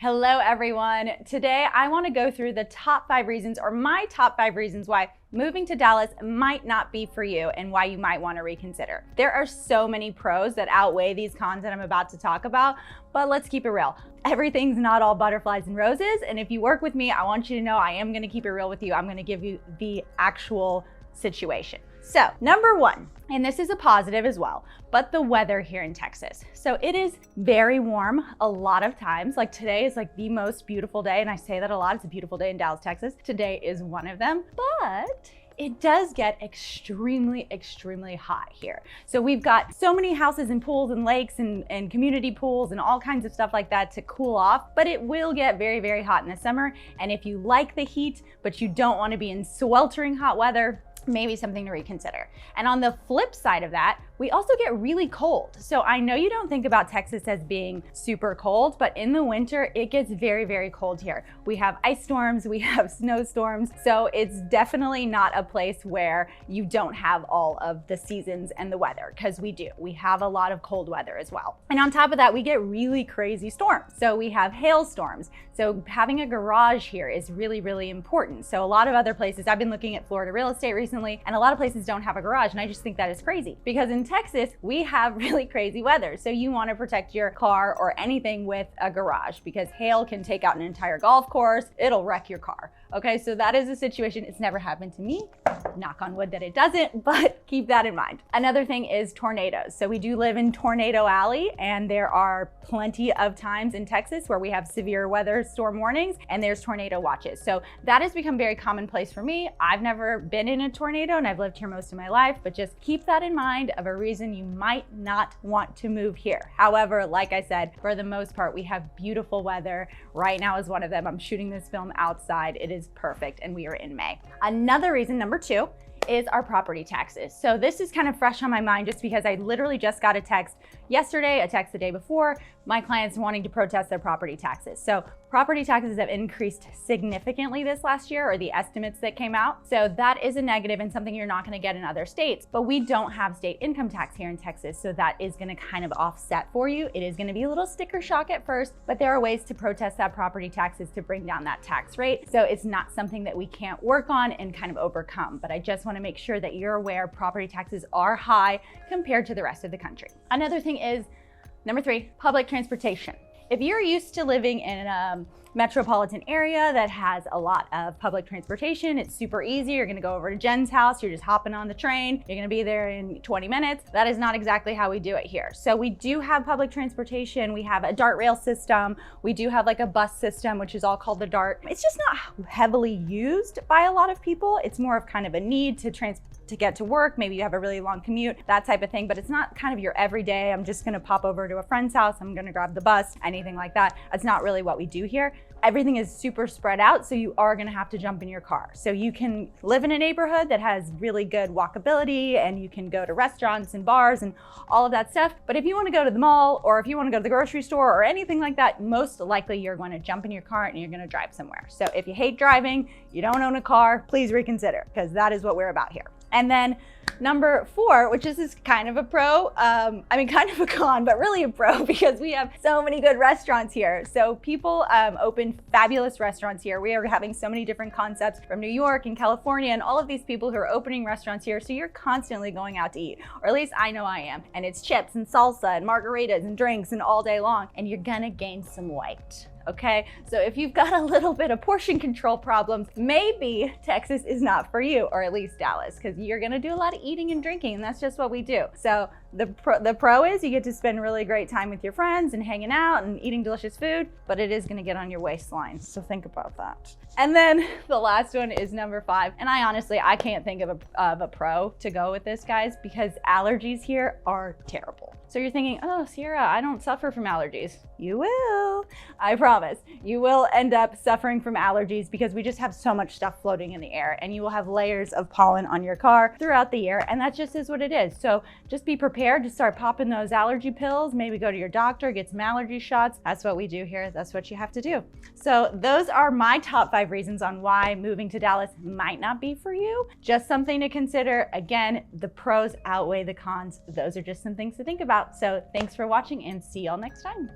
Hello everyone. Today I want to go through the top 5 reasons, or my top 5 reasons why moving to Dallas might not be for you and why you might want to reconsider. There are so many pros that outweigh these cons that I'm about to talk about, but let's keep it real. Everything's not all butterflies and roses, and if you work with me, I want you to know I am going to keep it real with you. I'm going to give you the actual situation. So, number 1, and this is a positive as well, but the weather here in Texas. So it is very warm a lot of times. Like today is like the most beautiful day, and I say that a lot. It's a beautiful day in Dallas, Texas. Today is one of them, but it does get extremely hot here. So we've got so many houses and pools and lakes and community pools and all kinds of stuff like that to cool off, but it will get very hot in the summer. And if you like the heat, but you don't want to be in sweltering hot weather, maybe something to reconsider. And on the flip side of that, we also get really cold. So I know you don't think about Texas as being super cold, but in the winter, it gets very cold here. We have ice storms, we have snowstorms. So it's definitely not a place where you don't have all of the seasons and the weather, because we do. We have a lot of cold weather as well. And on top of that, we get really crazy storms. So we have hailstorms. So having a garage here is really important. So a lot of other places, I've been looking at Florida real estate recently, and a lot of places don't have a garage. And I just think that is crazy, because in Texas, we have really crazy weather. So you want to protect your car or anything with a garage, because hail can take out an entire golf course. It'll wreck your car. Okay, so that is a situation. It's never happened to me. Knock on wood that it doesn't, but keep that in mind. Another thing is tornadoes. So we do live in Tornado Alley, and there are plenty of times in Texas where we have severe weather storm warnings and there's tornado watches. So that has become very commonplace for me. I've never been in a tornado and I've lived here most of my life, but just keep that in mind of a reason you might not want to move here. However, like I said, for the most part, we have beautiful weather. Right now is one of them. I'm shooting this film outside. It is perfect, and we are in May. Another reason, number 2, is our property taxes. So this is kind of fresh on my mind just because I literally just got a text yesterday, a text the day before, my clients wanting to protest their property taxes. So property taxes have increased significantly this last year, or the estimates that came out. So that is a negative and something you're not going to get in other states. But we don't have state income tax here in Texas, so that is going to kind of offset for you. It is going to be a little sticker shock at first, but there are ways to protest that property taxes to bring down that tax rate. So it's not something that we can't work on and kind of overcome. But I just want to make sure that you're aware property taxes are high compared to the rest of the country. Another thing is, number 3, public transportation. If you're used to living in a metropolitan area that has a lot of public transportation, it's super easy. You're gonna go over to Jen's house, you're just hopping on the train, you're gonna be there in 20 minutes. That is not exactly how we do it here. So we do have public transportation, we have a DART rail system, we do have like a bus system, which is all called the DART. It's just not heavily used by a lot of people. It's more of kind of a need to get to work. Maybe you have a really long commute, that type of thing, but it's not kind of your everyday, I'm just gonna pop over to a friend's house, I'm gonna grab the bus, anything like that. That's not really what we do here. Everything is super spread out, so you are gonna have to jump in your car. So you can live in a neighborhood that has really good walkability, and you can go to restaurants and bars and all of that stuff. But if you wanna go to the mall, or if you wanna go to the grocery store or anything like that, most likely you're gonna jump in your car and you're gonna drive somewhere. So if you hate driving, you don't own a car, please reconsider, because that is what we're about here. And then number 4, which is kind of a pro, kind of a con, but really a pro, because we have so many good restaurants here. So people open fabulous restaurants here. We are having so many different concepts from New York and California and all of these people who are opening restaurants here. So you're constantly going out to eat, or at least I know I am. And it's chips and salsa and margaritas and drinks and all day long, and you're gonna gain some weight. Okay, so if you've got a little bit of portion control problems, maybe Texas is not for you, or at least Dallas, because you're gonna do a lot of eating and drinking, and that's just what we do. So the pro is you get to spend really great time with your friends and hanging out and eating delicious food, but it is gonna get on your waistline, so think about that. And then the last one is number 5, and I can't think of a pro to go with this, guys, because allergies here are terrible. So you're thinking, oh, Sierra, I don't suffer from allergies. You will, I promise. You will end up suffering from allergies because we just have so much stuff floating in the air, and you will have layers of pollen on your car throughout the year, and that just is what it is. So just be prepared to start popping those allergy pills, maybe go to your doctor, get some allergy shots. That's what we do here. That's what you have to do. So those are my top 5 reasons on why moving to Dallas might not be for you. Just something to consider. Again, the pros outweigh the cons. Those are just some things to think about. So thanks for watching, and see y'all next time.